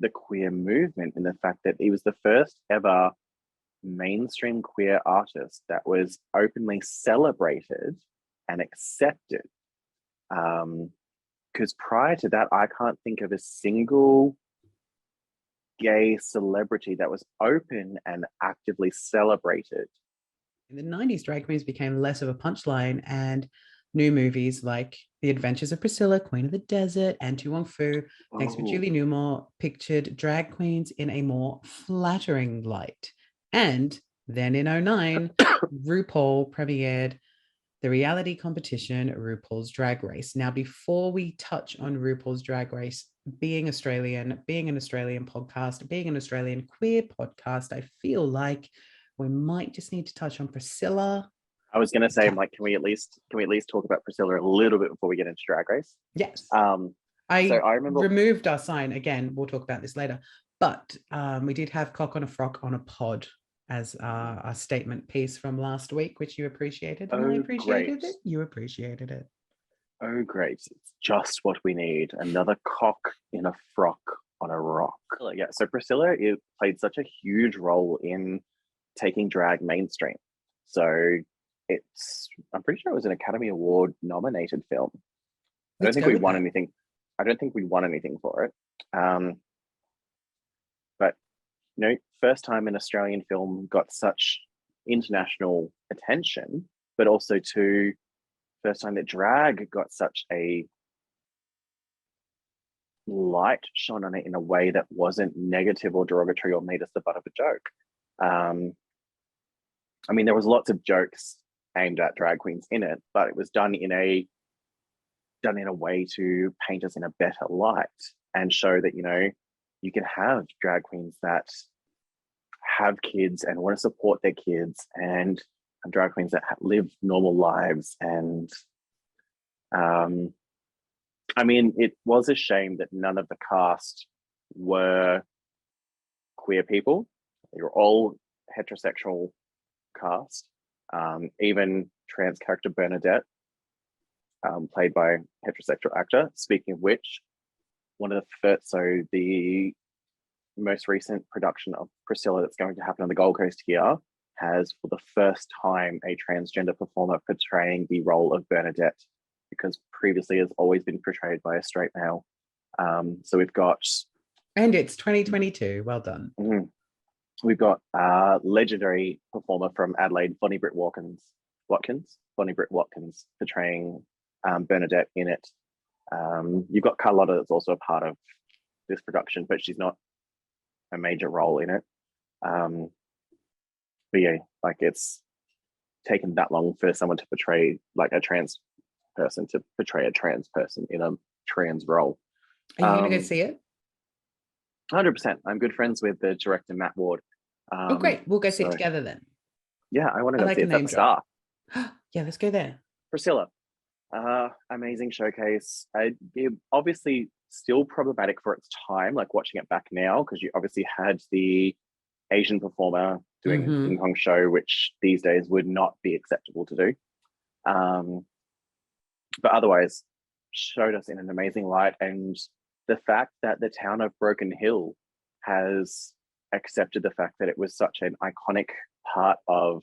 the queer movement in the fact that he was the first ever mainstream queer artist that was openly celebrated and accepted. Because prior to that, I can't think of a single gay celebrity that was open and actively celebrated. In the 90s, drag queens became less of a punchline, and new movies like The Adventures of Priscilla, Queen of the Desert, and Tu Wong Fu, thanks to Oh, Julie Newmar, pictured drag queens in a more flattering light. And then in '09, RuPaul premiered the reality competition RuPaul's Drag Race. Now, before we touch on RuPaul's Drag Race, being Australian, being an Australian podcast, being an Australian queer podcast, I feel like we might just need to touch on Priscilla. I was gonna say, I'm like, can we at least talk about Priscilla a little bit before we get into Drag Race? Yes, Um, so I I remember, removed our sign again. We'll talk about this later. But we did have cock on a frock on a pod as our statement piece from last week, which you appreciated, and I oh appreciated great, it. You appreciated it. oh great, it's just what we need. Another cock in a frock on a rock. Yeah, so Priscilla it played such a huge role in taking drag mainstream. So I'm pretty sure it was an Academy Award nominated film. I don't Let's think go we with won that. anything. I don't think we won anything for it. But first time an Australian film got such international attention, but also first time that drag got such a light shone on it in a way that wasn't negative or derogatory or made us the butt of a joke. Um, I mean, there was lots of jokes aimed at drag queens in it, but it was done in a way to paint us in a better light and show that you can have drag queens that have kids and want to support their kids, and drag queens that live normal lives. And I mean, it was a shame that none of the cast were queer people. They were all heterosexual cast. Even trans character Bernadette, played by a heterosexual actor. Speaking of which, one of the first, so the most recent production of Priscilla that's going to happen on the Gold Coast here has, for the first time, a transgender performer portraying the role of Bernadette, because previously has always been portrayed by a straight male. So we've got, And it's 2022. Well done. we've got legendary performer from Adelaide, Bonnie Britt Walkins, Bonnie Britt Watkins, portraying Bernadette in it. You've got Carlotta that's also a part of this production, but she's not a major role in it. But yeah, like it's taken that long for someone to portray like a trans person to portray a trans person in a trans role. Are you gonna go see it? 100%. I'm good friends with the director Matt Ward. Oh, great. We'll go see so it together then. yeah, I want to I go like see a it. It's at name the drop. Star. Yeah, let's go there. Priscilla, amazing showcase. Obviously still problematic for its time, like watching it back now, because you obviously had the Asian performer doing a ping pong show, which these days would not be acceptable to do. But otherwise, showed us in an amazing light. And the fact that the town of Broken Hill has accepted the fact that it was such an iconic part of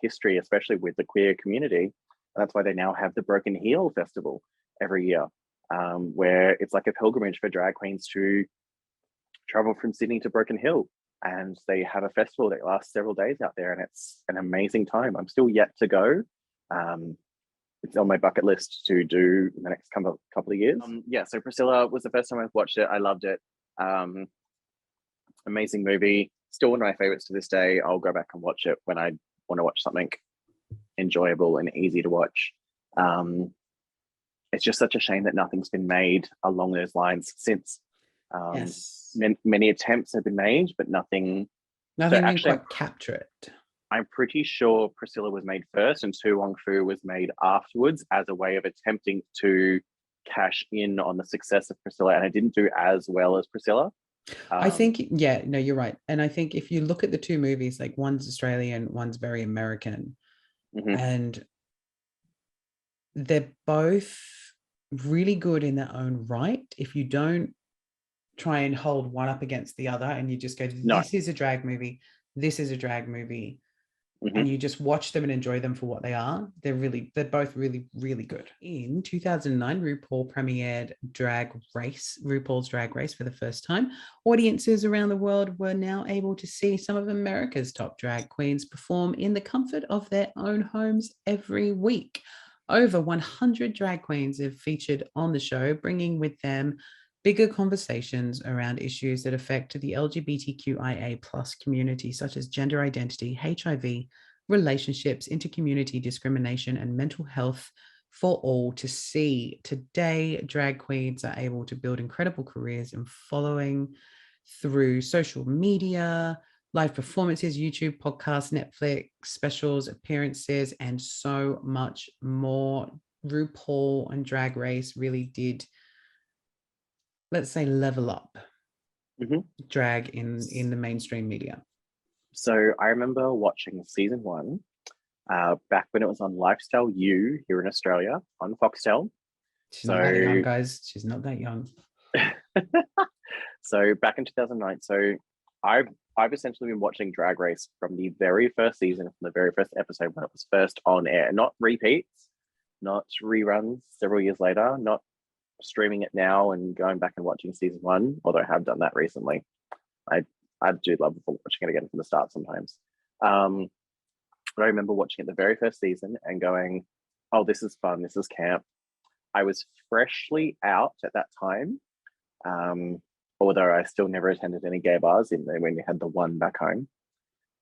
history, especially with the queer community. And that's why they now have the Broken Hill Festival every year, where it's like a pilgrimage for drag queens to travel from Sydney to Broken Hill. And they have a festival that lasts several days out there, and it's an amazing time. I'm still yet to go. It's on my bucket list to do in the next couple of years. Yeah, so Priscilla was the first time I've watched it. I loved it. Amazing movie. Still one of my favorites to this day. I'll go back and watch it when I want to watch something enjoyable and easy to watch. It's just such a shame that nothing's been made along those lines since. Yes. Many attempts have been made, but nothing can quite capture it. I'm pretty sure Priscilla was made first and Tu Wong Fu was made afterwards as a way of attempting to cash in on the success of Priscilla, and it didn't do as well as Priscilla. I think, yeah, no, you're right. And I think if you look at the two movies, like one's Australian, one's very American, and they're both really good in their own right. If you don't try and hold one up against the other and you just go, this is a drag movie, this is a drag movie, and you just watch them and enjoy them for what they are, they're both really, really good. In 2009, RuPaul premiered RuPaul's Drag Race for the first time. Audiences around the world were now able to see some of America's top drag queens perform in the comfort of their own homes every week. Over 100 drag queens have featured on the show, bringing with them bigger conversations around issues that affect the LGBTQIA+ community, such as gender identity, HIV, relationships, intercommunity discrimination, and mental health for all to see. Today, drag queens are able to build incredible careers in following through social media, live performances, YouTube, podcasts, Netflix, specials, appearances, and so much more. RuPaul and Drag Race really did, let's say, level up drag in the mainstream media. So I remember watching season 1 back when it was on Lifestyle U here in Australia on Foxtel. She's not that young, guys. She's not that young. So back in 2009. So I've essentially been watching Drag Race from the very first season, from the very first episode when it was first on air. Not repeats, not reruns several years later, not streaming it now and going back and watching season 1, although I have done that recently. I do love watching it again from the start sometimes. But I remember watching it the very first season and going, oh, this is fun, this is camp. I was freshly out at that time, although I still never attended any gay bars in there when you had the one back home.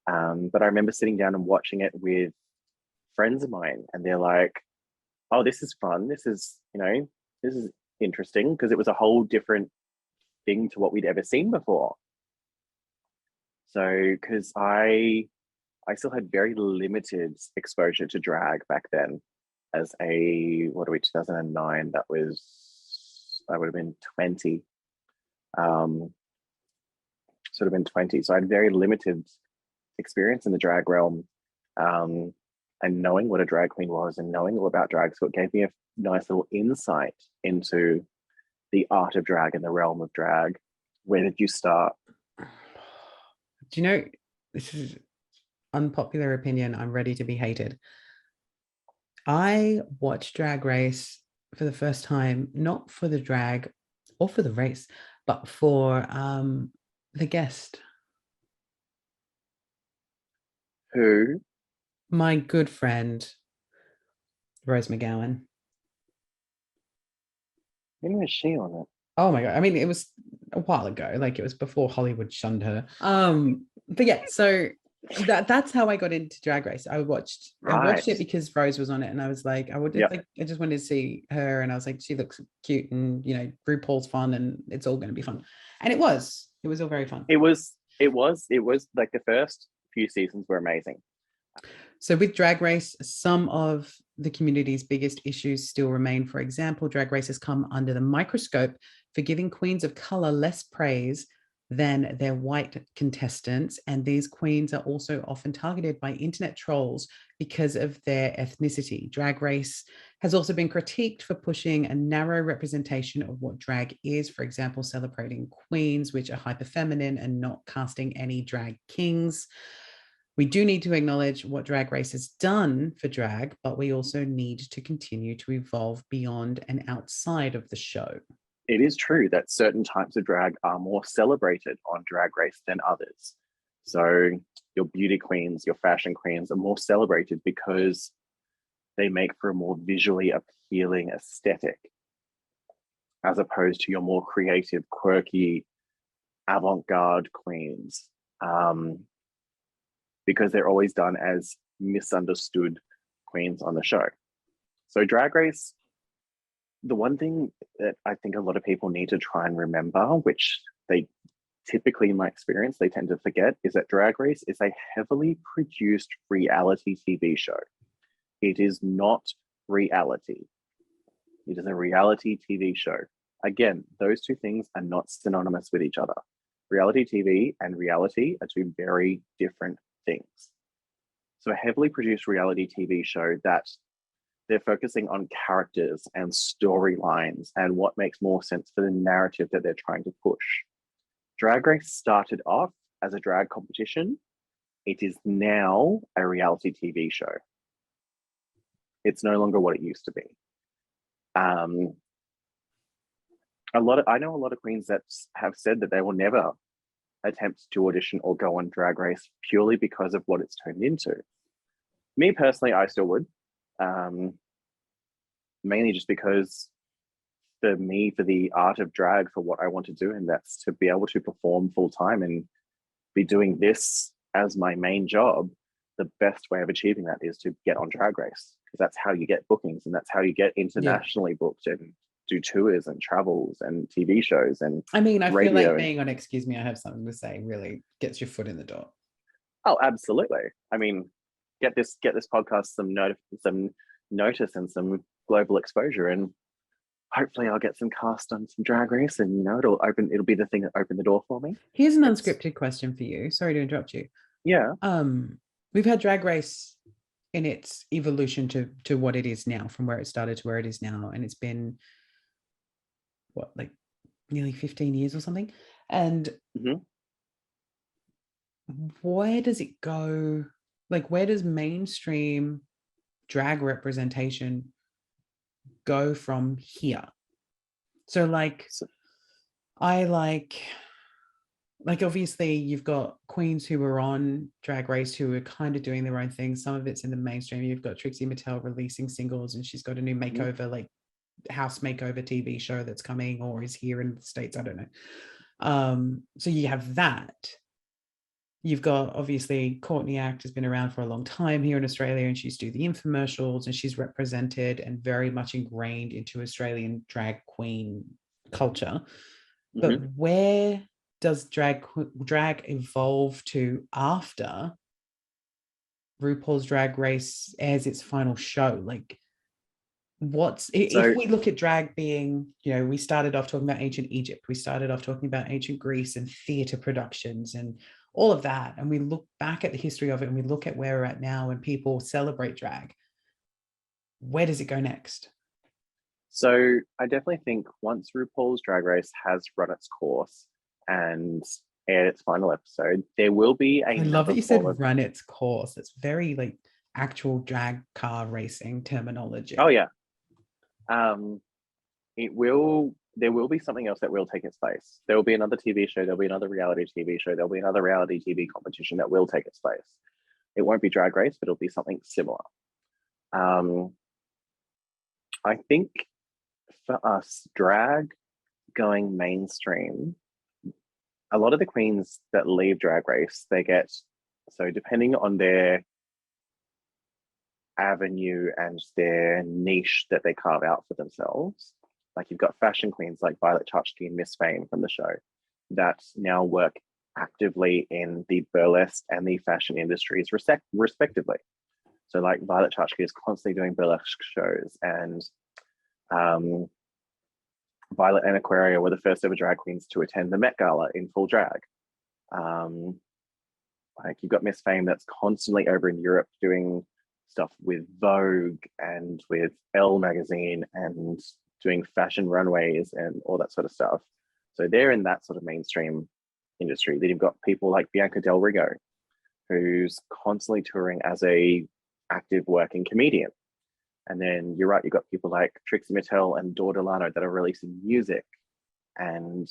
But I remember sitting down and watching it with friends of mine, and they're like, oh, this is fun, this is interesting, because it was a whole different thing to what we'd ever seen before. So, because I still had very limited exposure to drag back then as a, 2009, I would have been 20. Sort of been 20. So I had very limited experience in the drag realm, and knowing what a drag queen was and knowing all about drag. So it gave me a nice little insight into the art of drag and the realm of drag. Where did you start? Do you know, this is unpopular opinion, I'm ready to be hated. I watched Drag Race for the first time, not for the drag or for the race, but for the guest. Who? My good friend, Rose McGowan. When was she on it? Oh my god. I mean, it was a while ago. Like it was before Hollywood shunned her. But yeah, so that's how I got into Drag Race. I watched it Right. because Rose was on it, and I was like, Yep. I just wanted to see her, and I was like, she looks cute, and RuPaul's fun, and it's all going to be fun. And it was. It was all very fun. It was like the first few seasons were amazing. So with Drag Race, some of the community's biggest issues still remain. For example, Drag Race has come under the microscope for giving queens of color less praise than their white contestants. And these queens are also often targeted by internet trolls because of their ethnicity. Drag Race has also been critiqued for pushing a narrow representation of what drag is, for example, celebrating queens, which are hyper feminine, and not casting any drag kings. We do need to acknowledge what Drag Race has done for drag, but we also need to continue to evolve beyond and outside of the show. It is true that certain types of drag are more celebrated on Drag Race than others. So your beauty queens, your fashion queens are more celebrated because they make for a more visually appealing aesthetic, as opposed to your more creative, quirky, avant-garde queens, because they're always done as misunderstood queens on the show. So Drag Race, the one thing that I think a lot of people need to try and remember, which they typically in my experience, they tend to forget, is that Drag Race is a heavily produced reality TV show. It is not reality. It is a reality TV show. Again, those two things are not synonymous with each other. Reality TV and reality are two very different things. So a heavily produced reality TV show that they're focusing on characters and storylines and what makes more sense for the narrative that they're trying to push. Drag Race started off as a drag competition. It is now a reality TV show. It's no longer what it used to be. I know a lot of queens that have said that they will never attempt to audition or go on Drag Race purely because of what it's turned into. Me personally, I still would, mainly just because for me, for the art of drag, for what I want to do, and that's to be able to perform full time and be doing this as my main job. The best way of achieving that is to get on Drag Race, because that's how you get bookings and that's how you get internationally booked and do tours and travels and TV shows and I mean, I feel radio. like being on Excuse Me, I Have Something to Say really gets your foot in the door. Oh, absolutely. I mean, get this podcast some notice and some global exposure, and hopefully I'll get some cast on some Drag Race, and it'll be the thing that opened the door for me. Here's an unscripted question for you. Sorry to interrupt you. Yeah. We've had Drag Race in its evolution to what it is now, from where it started to where it is now, and it's been what, like nearly 15 years or something. And where does it go? Like, where does mainstream drag representation go from here? So I like obviously you've got queens who were on Drag Race who are kind of doing their own thing. Some of it's in the mainstream. You've got Trixie Mattel releasing singles, and she's got a new makeover, like house makeover TV show that's coming or is here in the States. I don't know. So you have that. You've got obviously Courtney Act has been around for a long time here in Australia, and she's do the infomercials, and she's represented and very much ingrained into Australian drag queen culture. But where does drag evolve to after RuPaul's Drag Race airs its final show? Like, if we look at drag being, we started off talking about ancient Egypt, we started off talking about ancient Greece and theater productions and all of that, and we look back at the history of it and we look at where we're at now and people celebrate drag, where does it go next? So I definitely think once RuPaul's Drag Race has run its course and aired its final episode, there will be I love that you said run its course. It's very like actual drag car racing terminology. Oh yeah. There will be something else that will take its place. There will be another TV show, there'll be another reality TV show, there'll be another reality TV competition that will take its place. It won't be Drag Race, but it'll be something similar. I think for us, drag going mainstream, a lot of the queens that leave Drag Race, they get, so depending on their avenue and their niche that they carve out for themselves, like you've got fashion queens like Violet Chachki and Miss Fame from the show that now work actively in the burlesque and the fashion industries respectively. So like Violet Chachki is constantly doing burlesque shows, and Violet and Aquaria were the first ever drag queens to attend the Met Gala in full drag. Like you've got Miss Fame that's constantly over in Europe doing stuff with Vogue and with Elle magazine and doing fashion runways and all that sort of stuff. So they're in that sort of mainstream industry. Then you've got people like Bianca Del Rigo, who's constantly touring as a active working comedian. And then you're right, you've got people like Trixie Mattel and Dor Delano that are releasing music, and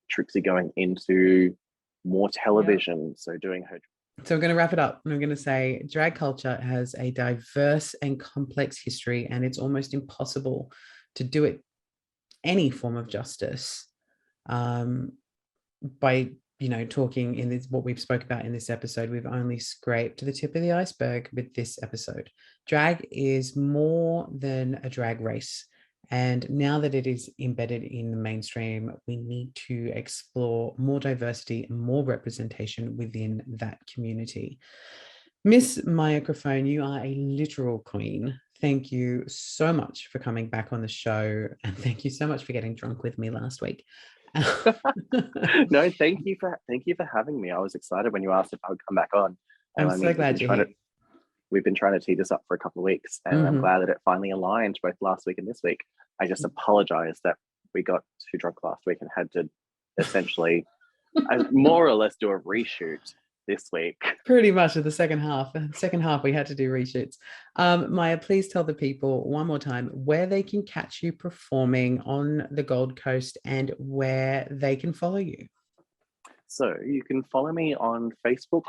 Trixie going into more television. Yep. So doing her. So I'm going to wrap it up, and I'm going to say drag culture has a diverse and complex history, and it's almost impossible to do it any form of justice by talking in this, what we've spoke about in this episode. We've only scraped the tip of the iceberg with this episode. Drag is more than a drag race. And now that it is embedded in the mainstream, we need to explore more diversity and more representation within that community. Miss Mya Crafone, you are a literal queen. Thank you so much for coming back on the show. And thank you so much for getting drunk with me last week. No, thank you for having me. I was excited when you asked if I would come back on. And I'm so glad you're here. We've been trying to tee this up for a couple of weeks, and I'm glad that it finally aligned both last week and this week. I just apologize that we got too drunk last week and had to essentially more or less do a reshoot this week. Pretty much in the second half. We had to do reshoots. Mya, please tell the people one more time where they can catch you performing on the Gold Coast and where they can follow you. So you can follow me on Facebook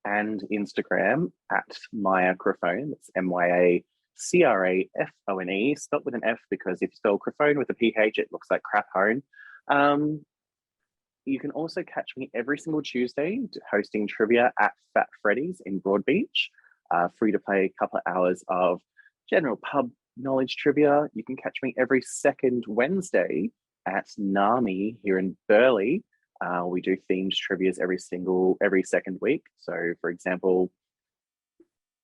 and Instagram at Mya Crafone. It's MyACrafone, spelled with an F, because if you spell Crafone with a PH, it looks like crapone. You can also catch me every single Tuesday hosting trivia at Fat Freddy's in Broadbeach. Free to play a couple of hours of general pub knowledge trivia. You can catch me every second Wednesday at NAMI here in Burleigh. We do themed trivias every second week. So, for example,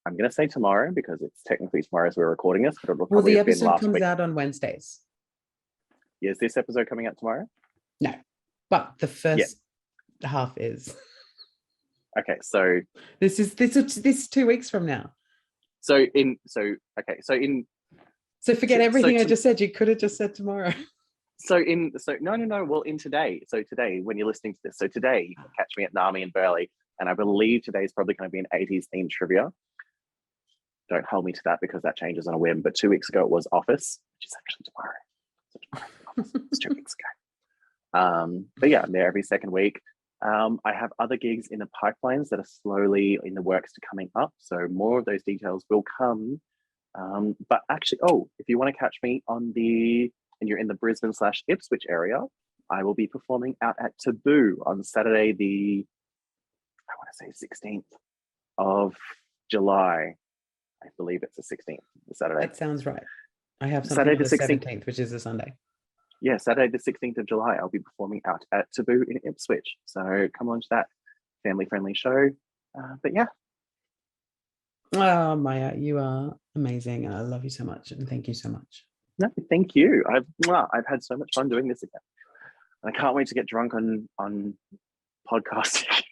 I'm going to say tomorrow because it's technically tomorrow as we're recording this. But well, the episode comes out on Wednesdays. Is this episode coming out tomorrow? No, but the first half is. Okay, so this is 2 weeks from now. So forget everything I just said. You could have just said tomorrow. No. Well, in today. So today, when you're listening to this, so today you can catch me at NAMI in Burleigh, and I believe today is probably going to be an 80s themed trivia. Don't hold me to that because that changes on a whim. But 2 weeks ago it was Office, which is actually tomorrow. So tomorrow it's 2 weeks ago. But yeah, I'm there every second week. I have other gigs in the pipelines that are slowly in the works to coming up. So more of those details will come. But actually, if you want to catch me and you're in the Brisbane/Ipswich area, I will be performing out at Taboo on Saturday, I want to say 16th of July. I believe it's the 16th, the Saturday. That sounds right. I have something on the 17th, which is a Sunday. Yeah, Saturday the 16th of July, I'll be performing out at Taboo in Ipswich. So come on to that family-friendly show. But yeah. Oh, Mya, you are amazing. And I love you so much. And thank you so much. No, thank you. I've had so much fun doing this again. And I can't wait to get drunk on podcasting.